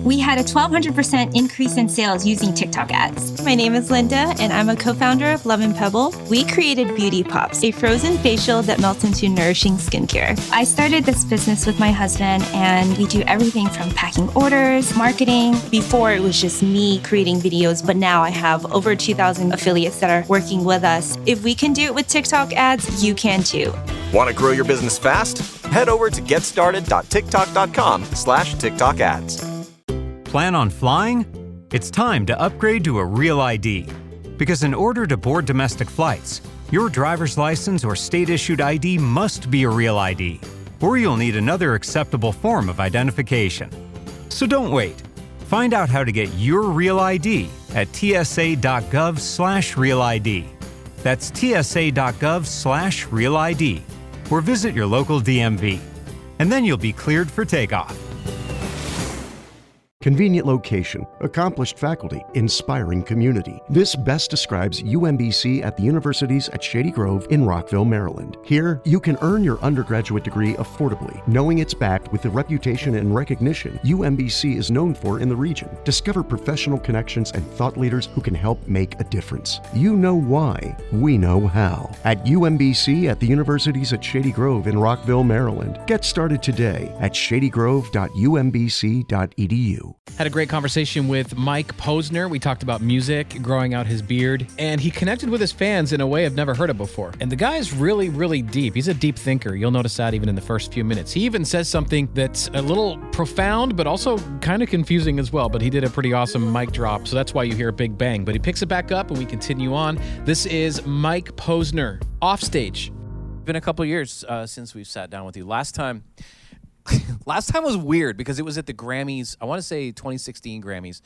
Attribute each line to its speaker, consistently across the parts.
Speaker 1: We had a 1,200% increase in sales using TikTok ads.
Speaker 2: My name is Linda, and I'm a co-founder of Love & Pebble. We created Beauty Pops, a frozen facial that melts into nourishing skincare.
Speaker 1: I started this business with my husband, and we do everything from packing orders, marketing.
Speaker 2: Before, it was just me creating videos, but now I have over 2,000 affiliates that are working with us. If we can do it with TikTok ads, you can too.
Speaker 3: Want to grow your business fast? Head over to getstarted.tiktok.com/TikTok ads.
Speaker 4: Plan on flying? It's time to upgrade to a Real ID. Because in order to board domestic flights, your driver's license or state-issued ID must be a Real ID, or you'll need another acceptable form of identification. So don't wait. Find out how to get your Real ID at tsa.gov/Real ID. That's tsa.gov/Real ID, or visit your local DMV. And then you'll be cleared for takeoff.
Speaker 5: Convenient location, accomplished faculty, inspiring community. This best describes UMBC at the universities at Shady Grove in Rockville, Maryland. Here, you can earn your undergraduate degree affordably, knowing it's backed with the reputation and recognition UMBC is known for in the region. Discover professional connections and thought leaders who can help make a difference. You know why, we know how. At UMBC at the universities at Shady Grove in Rockville, Maryland. Get started today at shadygrove.umbc.edu.
Speaker 6: Had a great conversation with Mike Posner. We talked about music, growing out his beard, and he connected with his fans in a way I've never heard of before. And the guy's really, really deep. He's a deep thinker. You'll notice that even in the first few minutes. He even says something that's a little profound, but also kind of confusing as well. But he did a pretty awesome mic drop, so that's why you hear a big bang. But he picks it back up, and we continue on. This is Mike Posner, Offstage.
Speaker 7: It's been a couple years since we've sat down with you. Last time was weird because it was at the Grammys. I want to say 2016 Grammys,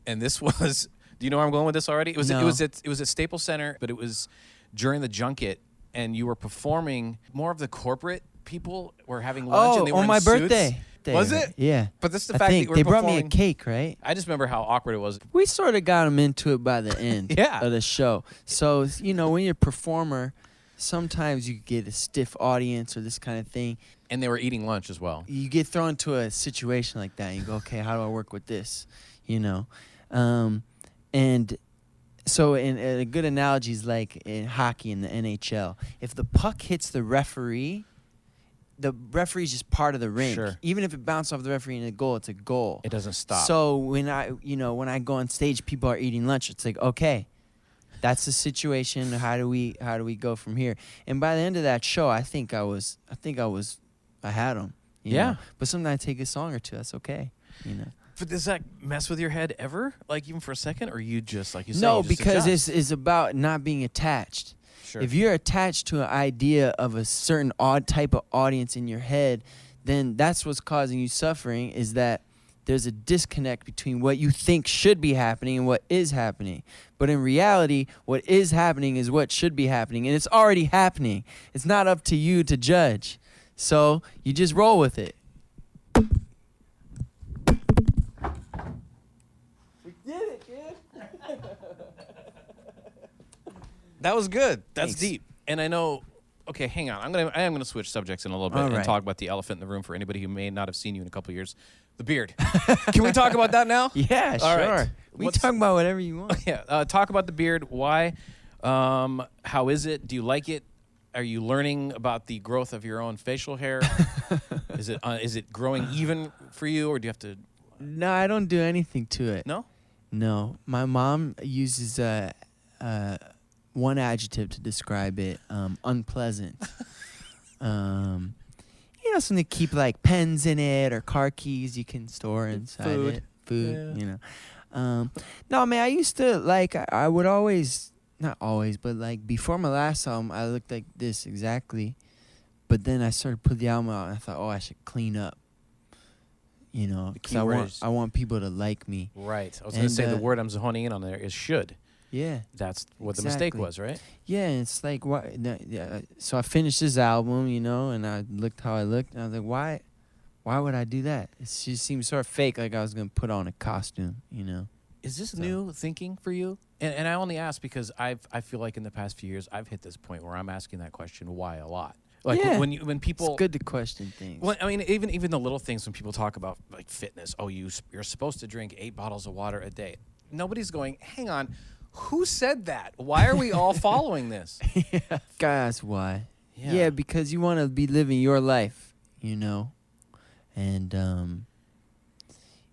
Speaker 7: and this was. Do you know where I'm going with this already? It was at Staples Center, but it was during the junket, and you were performing. More of the corporate people were having lunch, and they were
Speaker 8: on my
Speaker 7: in suits.
Speaker 8: birthday.
Speaker 7: Was it?
Speaker 8: Yeah.
Speaker 7: But this is the
Speaker 8: I
Speaker 7: fact
Speaker 8: think
Speaker 7: that you
Speaker 8: they
Speaker 7: were
Speaker 8: brought me a
Speaker 7: performing.
Speaker 8: cake, right?
Speaker 7: I just remember how awkward it was.
Speaker 8: We sort of got them into it by the end
Speaker 7: Yeah.
Speaker 8: of the show. So, when you're a performer, sometimes you get a stiff audience or this kind of thing.
Speaker 7: And they were eating lunch as well.
Speaker 8: You get thrown into a situation like that. And you go, okay, how do I work with this? And so a good analogy is like in hockey in the NHL. If the puck hits the referee's just part of the rink.
Speaker 7: Sure.
Speaker 8: Even if it bounced off the referee in a goal, it's a goal.
Speaker 7: It doesn't stop.
Speaker 8: So when I go on stage, people are eating lunch. It's like, okay, that's the situation. How do we go from here? And by the end of that show, I had them.
Speaker 7: Yeah.
Speaker 8: But sometimes I take a song or two. That's okay.
Speaker 7: But does that mess with your head ever? Like even for a second, or you just like you say?
Speaker 8: No,
Speaker 7: you just
Speaker 8: because
Speaker 7: adjust?
Speaker 8: it's about not being attached.
Speaker 7: Sure.
Speaker 8: If you're attached to an idea of a certain odd type of audience in your head, then that's what's causing you suffering. Is that there's a disconnect between what you think should be happening and what is happening. But in reality, what is happening is what should be happening, and it's already happening. It's not up to you to judge. So you just roll with it. We did it, kid.
Speaker 7: That was good. That's
Speaker 8: Thanks.
Speaker 7: deep. And I know. Okay, hang on. I am gonna switch subjects in a little bit
Speaker 8: All
Speaker 7: and
Speaker 8: right.
Speaker 7: talk about the elephant in the room for anybody who may not have seen you in a couple years. The beard. Can we talk about that now?
Speaker 8: Yeah,
Speaker 7: All
Speaker 8: sure.
Speaker 7: right.
Speaker 8: We talk about whatever you want.
Speaker 7: Yeah. Talk about the beard. Why? How is it? Do you like it? Are you learning about the growth of your own facial hair? Is it growing even for you, or do you have to?
Speaker 8: No, I don't do anything to it.
Speaker 7: No.
Speaker 8: No. My mom uses one adjective to describe it, unpleasant. Something to keep like pens in it or car keys you can store inside it. Food,
Speaker 7: Yeah.
Speaker 8: No, man, I used to I would always, not always, but like before my last album, I looked like this exactly. But then I started to put the album out and I thought, I should clean up. Because I want people to like me.
Speaker 7: Right. I was going to say the word I'm honing in on there is should.
Speaker 8: Yeah.
Speaker 7: That's what the mistake was, right?
Speaker 8: Yeah, and it's like, why? So I finished this album, and I looked how I looked, and I was like, why would I do that? It just seemed sort of fake, like I was going to put on a costume,
Speaker 7: Is this new thinking for you? And I only ask because I feel like in the past few years I've hit this point where I'm asking that question why a lot. Like
Speaker 8: Yeah.
Speaker 7: when people,
Speaker 8: It's good to question things.
Speaker 7: well, I mean, even the little things when people talk about like fitness. Oh, you're supposed to drink 8 bottles of water a day. Nobody's going, hang on, who said that? Why are we all following this?
Speaker 8: Yeah. That's why.
Speaker 7: Yeah.
Speaker 8: Yeah, because you want to be living your life, you know. And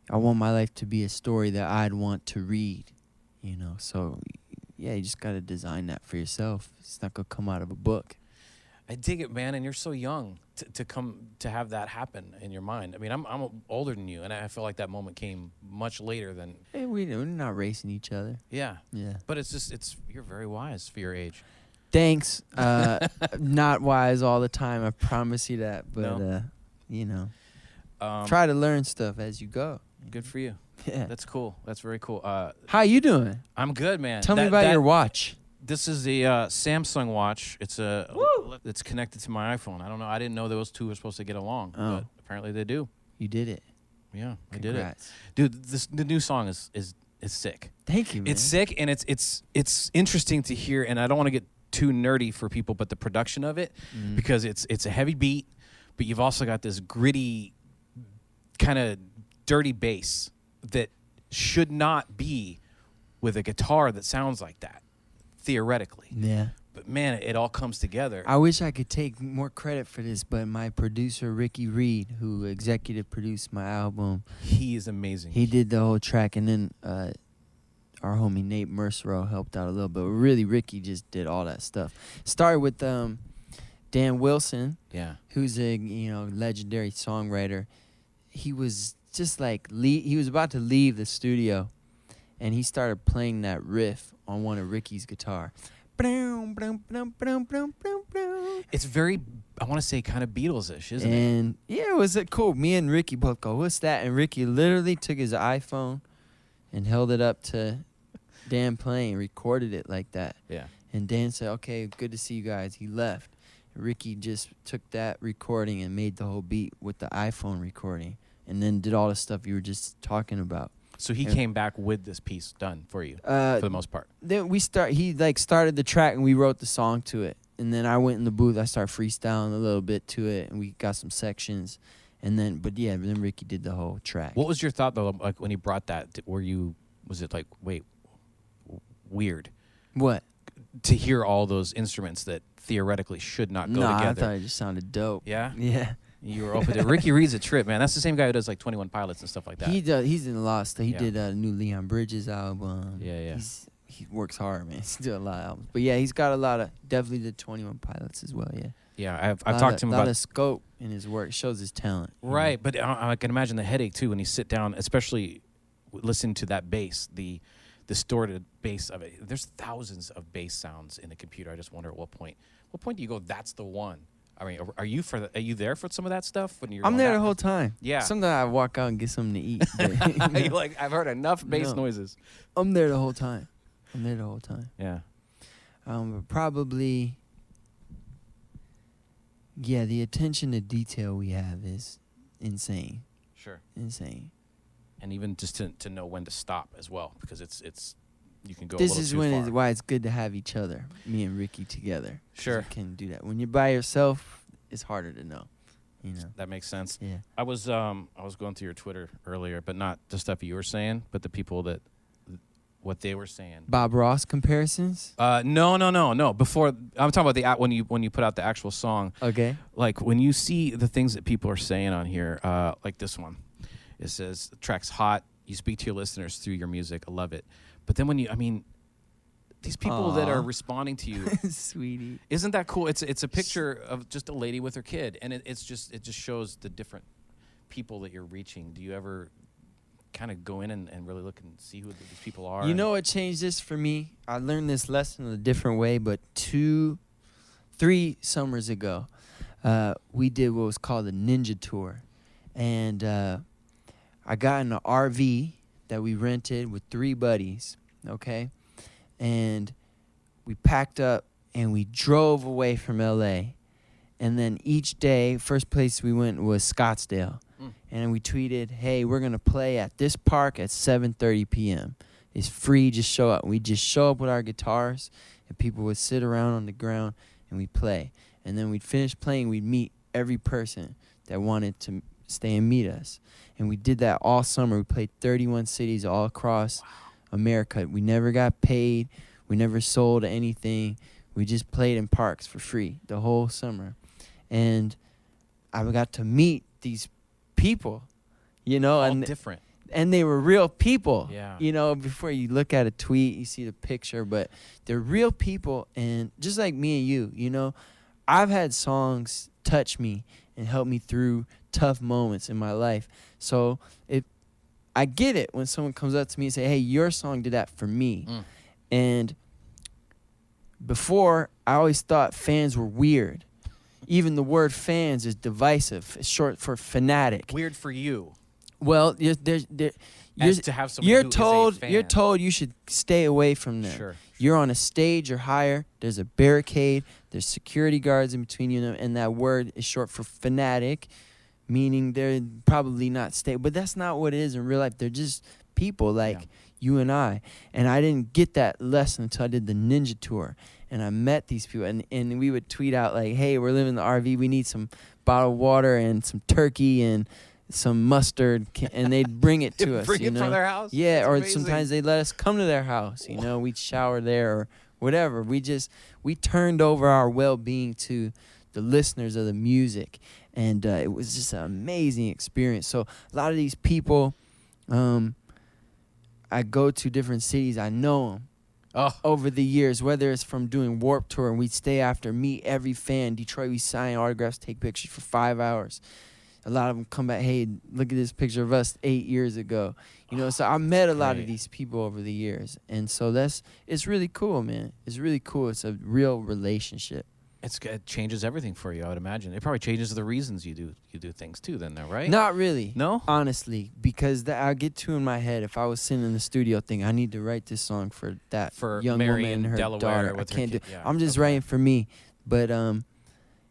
Speaker 8: I want my life to be a story that I'd want to read, you know. So, yeah, you just got to design that for yourself. It's not going to come out of a book.
Speaker 7: I dig it, man, and you're so young to have that happen in your mind. I mean, I'm older than you, and I feel like that moment came much later than.
Speaker 8: Hey, we're not racing each other.
Speaker 7: Yeah.
Speaker 8: Yeah.
Speaker 7: But you're very wise for your age.
Speaker 8: Thanks. Not wise all the time. I promise you that. But,
Speaker 7: No.
Speaker 8: you know, try to learn stuff as you go.
Speaker 7: Good for you.
Speaker 8: Yeah.
Speaker 7: That's cool. That's very cool.
Speaker 8: How you doing?
Speaker 7: I'm good, man.
Speaker 8: Tell me about your watch.
Speaker 7: This is the Samsung watch. It's connected to my iPhone. I don't know. I didn't know those two were supposed to get along,
Speaker 8: Oh.
Speaker 7: but apparently they do.
Speaker 8: You did it.
Speaker 7: Yeah, I did it.
Speaker 8: Congrats.
Speaker 7: Dude, the new song is sick.
Speaker 8: Thank you, man.
Speaker 7: It's sick, and it's interesting to hear. And I don't want to get too nerdy for people, but the production of it, because it's a heavy beat, but you've also got this gritty, kind of dirty bass that should not be with a guitar that sounds like that, theoretically.
Speaker 8: Yeah.
Speaker 7: But man, it all comes together.
Speaker 8: I wish I could take more credit for this, but my producer, Ricky Reed, who executive produced my album,
Speaker 7: He is amazing.
Speaker 8: he did the whole track, and then our homie Nate Mercero helped out a little bit. But really, Ricky just did all that stuff. Started with Dan Wilson,
Speaker 7: Yeah.
Speaker 8: who's a legendary songwriter. He was just like he was about to leave the studio, and he started playing that riff on one of Ricky's guitar.
Speaker 7: It's very, I want to say, kind of Beatles-ish, isn't it?
Speaker 8: And yeah, it was cool. Me and Ricky both go, "What's that?" And Ricky literally took his iPhone and held it up to Dan playing, recorded it like that.
Speaker 7: Yeah.
Speaker 8: And Dan said, "Okay, good to see you guys." He left. Ricky just took that recording and made the whole beat with the iPhone recording, and then did all the stuff you were just talking about.
Speaker 7: So he
Speaker 8: Yeah.
Speaker 7: came back with this piece done for you, for the most part.
Speaker 8: Then he started the track, and we wrote the song to it. And then I went in the booth. I started freestyling a little bit to it, and we got some sections. And then, then Ricky did the whole track.
Speaker 7: What was your thought though, like when he brought that? Was it like, wait, weird
Speaker 8: What?
Speaker 7: to hear all those instruments that theoretically should not go
Speaker 8: I
Speaker 7: together?
Speaker 8: thought it just sounded dope.
Speaker 7: Yeah?
Speaker 8: Yeah.
Speaker 7: You were open to it. Ricky Reed's a trip, man. That's the same guy who does like 21 Pilots and stuff like that.
Speaker 8: He's in a lot of stuff. He
Speaker 7: Yeah.
Speaker 8: did a new Leon Bridges album.
Speaker 7: Yeah.
Speaker 8: He works hard, man. He's doing a lot of albums. But yeah, he's got a lot of, definitely the 21 Pilots as well, yeah.
Speaker 7: Yeah, I've talked to him
Speaker 8: a lot
Speaker 7: about
Speaker 8: of scope in his work. Shows his talent. you know?
Speaker 7: right, but I can imagine the headache too when you sit down, especially listening to that bass, the distorted bass of it. There's thousands of bass sounds in the computer. I just wonder at what point do you go, that's the one? I mean, are you there for some of that stuff when you're?
Speaker 8: I'm
Speaker 7: going
Speaker 8: there
Speaker 7: back?
Speaker 8: the whole time.
Speaker 7: Yeah.
Speaker 8: Sometimes I walk out and get something to eat. But,
Speaker 7: You're like, I've heard enough bass
Speaker 8: No.
Speaker 7: noises.
Speaker 8: I'm there the whole time.
Speaker 7: Yeah.
Speaker 8: But probably, yeah, the attention to detail we have is insane.
Speaker 7: Sure.
Speaker 8: Insane.
Speaker 7: And even just to know when to stop as well, because it's you can go.
Speaker 8: This
Speaker 7: a little
Speaker 8: is
Speaker 7: too
Speaker 8: when
Speaker 7: far.
Speaker 8: why it's good to have each other, me and Ricky together. 'Cause
Speaker 7: Sure.
Speaker 8: you can do that. When you're by yourself, it's harder to know. You know.
Speaker 7: That makes sense.
Speaker 8: Yeah.
Speaker 7: I was going through your Twitter earlier, but not the stuff you were saying, but the people that what they were saying.
Speaker 8: Bob Ross comparisons.
Speaker 7: No. Before I'm talking about when you put out the actual song.
Speaker 8: Okay.
Speaker 7: Like when you see the things that people are saying on here, like this one, it says the track's hot. You speak to your listeners through your music. I love it. But then these people that are
Speaker 8: Aw.
Speaker 7: responding to you,
Speaker 8: Sweetie.
Speaker 7: isn't that cool? It's a picture of just a lady with her kid, and it just shows the different people that you're reaching. Do you ever kind of go in and really look and see who these people are?
Speaker 8: You know what changed this for me? I learned this lesson in a different way, but 3 summers ago, we did what was called a ninja tour. And I got in an RV that we rented with 3 buddies, okay? And we packed up and we drove away from LA. And then each day, first place we went was Scottsdale. And we tweeted, "Hey, we're going to play at this park at 7:30 p.m. It's free, just show up." We just show up with our guitars, and people would sit around on the ground, and we play. And then we'd finish playing, we'd meet every person that wanted to stay and meet us. And we did that all summer. We played 31 cities all across America. We never got paid. We never sold anything. We just played in parks for free the whole summer. And I got to meet these people, you know.
Speaker 7: All
Speaker 8: and
Speaker 7: different.
Speaker 8: And they were real people.
Speaker 7: Yeah.
Speaker 8: You know, before you look at a tweet, you see the picture, but they're real people. And just like me and you know, I've had songs touch me and help me through tough moments in my life. So I get it when someone comes up to me and say, hey, your song did that for me. And before, I always thought fans were weird. Even the word fans is divisive. It's short for fanatic.
Speaker 7: Weird for you.
Speaker 8: Well,
Speaker 7: As to have someone
Speaker 8: you're
Speaker 7: who is a
Speaker 8: told
Speaker 7: fan.
Speaker 8: you're told you should stay away from them.
Speaker 7: Sure.
Speaker 8: You're on a stage or higher. There's a barricade. There's security guards in between you and them, and that word is short for fanatic, meaning they're probably not stable. But that's not what it is in real life. They're just people like you and I. And I didn't get that lesson until I did the Ninja Tour. And I met these people, and we would tweet out like, hey, we're living in the RV. We need some bottled water and some turkey and some mustard, and they'd bring it to us.
Speaker 7: Bring
Speaker 8: you
Speaker 7: it
Speaker 8: know?
Speaker 7: from their house?
Speaker 8: Yeah,
Speaker 7: That's
Speaker 8: or
Speaker 7: amazing.
Speaker 8: sometimes they'd let us come to their house. You know, we'd shower there or whatever. We turned over our well-being to the listeners of the music, and it was just an amazing experience. So a lot of these people, I go to different cities. I know them. Over the years, whether it's from doing Warped Tour and we'd stay after, meet every fan. Detroit, we sign autographs, take pictures for 5 hours. A lot of them come back, hey, look at this picture of us 8 years ago. You know, so I met a lot of these people over the years. And so it's really cool, man. It's really cool. It's a real relationship.
Speaker 7: It changes everything for you, I would imagine. It probably changes the reasons you do things too then, though, right?
Speaker 8: Not really.
Speaker 7: No?
Speaker 8: Honestly, because I get two in my head. If I was sitting in the studio thinking, I need to write this song for that young
Speaker 7: Mary
Speaker 8: woman
Speaker 7: in
Speaker 8: and her
Speaker 7: Delaware
Speaker 8: daughter. I
Speaker 7: with her
Speaker 8: can't do
Speaker 7: kid. Yeah,
Speaker 8: I'm just writing for me. But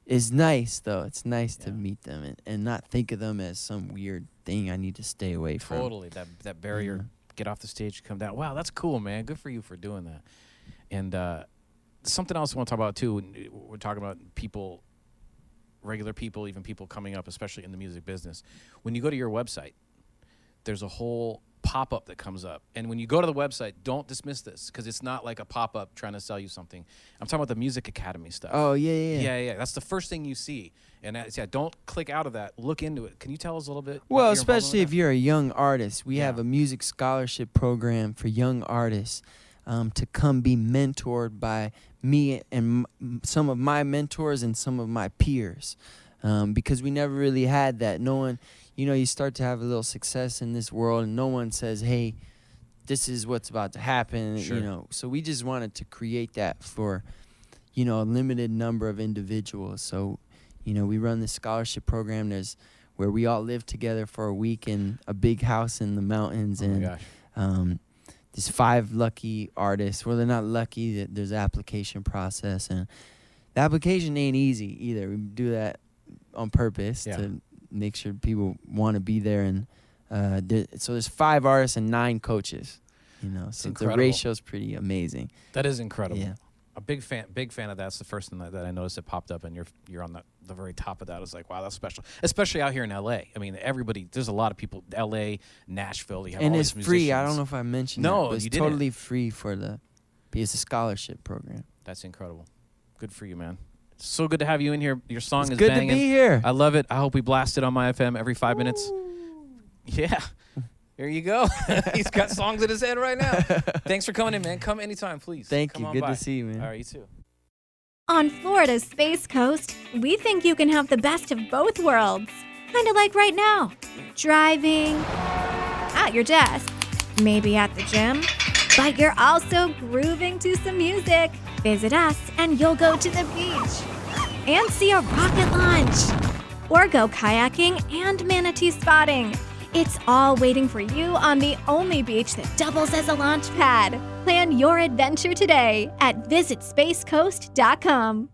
Speaker 8: it's nice, though. It's nice to meet them and not think of them as some weird thing I need to stay away from.
Speaker 7: Totally. That barrier, get off the stage, come down. Wow, that's cool, man. Good for you for doing that. And something else I want to talk about, too. We're talking about people, regular people, even people coming up, especially in the music business. When you go to your website, there's a whole pop-up that comes up. And when you go to the website, don't dismiss this because it's not like a pop-up trying to sell you something. I'm talking about the Music Academy stuff.
Speaker 8: Oh, yeah.
Speaker 7: Yeah. That's the first thing you see. And don't click out of that. Look into it. Can you tell us a little bit?
Speaker 8: Well, especially if you're a young artist. We have a music scholarship program for young artists to come be mentored by me and some of my mentors and some of my peers, because we never really had that. No one, you start to have a little success in this world and no one says, hey, this is what's about to happen.
Speaker 7: Sure.
Speaker 8: So we just wanted to create that for, a limited number of individuals. So, we run this scholarship program. There's where we all live together for a week in a big house in the mountains.
Speaker 7: Oh my gosh.
Speaker 8: There's 5 lucky artists. Well, they're not lucky. There's an application process, and the application ain't easy either. We do that on purpose to make sure people want to be there. And so there's 5 artists and 9 coaches. So the ratio's pretty amazing.
Speaker 7: That is incredible.
Speaker 8: Yeah.
Speaker 7: A big fan of that. That's the first thing that I noticed that popped up, and you're on the very top of that. I was like, wow, that's special. Especially out here in LA. I mean, there's a lot of people. LA, Nashville. You have
Speaker 8: And
Speaker 7: all
Speaker 8: it's
Speaker 7: these
Speaker 8: free.
Speaker 7: musicians.
Speaker 8: I don't know if I mentioned
Speaker 7: No,
Speaker 8: that, but it's
Speaker 7: you didn't.
Speaker 8: totally free it's a scholarship program.
Speaker 7: That's incredible. Good for you, man. It's so good to have you in here. Your song
Speaker 8: It's
Speaker 7: is
Speaker 8: good
Speaker 7: banging.
Speaker 8: to be here.
Speaker 7: I love it. I hope we blast it on my FM every 5 minutes. Yeah. There you go. He's got songs in his head right now. Thanks for coming in, man. Come anytime, please.
Speaker 8: Thank
Speaker 7: Come
Speaker 8: you.
Speaker 7: on
Speaker 8: Good
Speaker 7: by.
Speaker 8: to see you, man.
Speaker 7: All right, you too.
Speaker 9: On Florida's Space Coast, we think you can have the best of both worlds. Kind of like right now. Driving, at your desk, maybe at the gym, but you're also grooving to some music. Visit us and you'll go to the beach and see a rocket launch. Or go kayaking and manatee spotting. It's all waiting for you on the only beach that doubles as a launch pad. Plan your adventure today at visitspacecoast.com.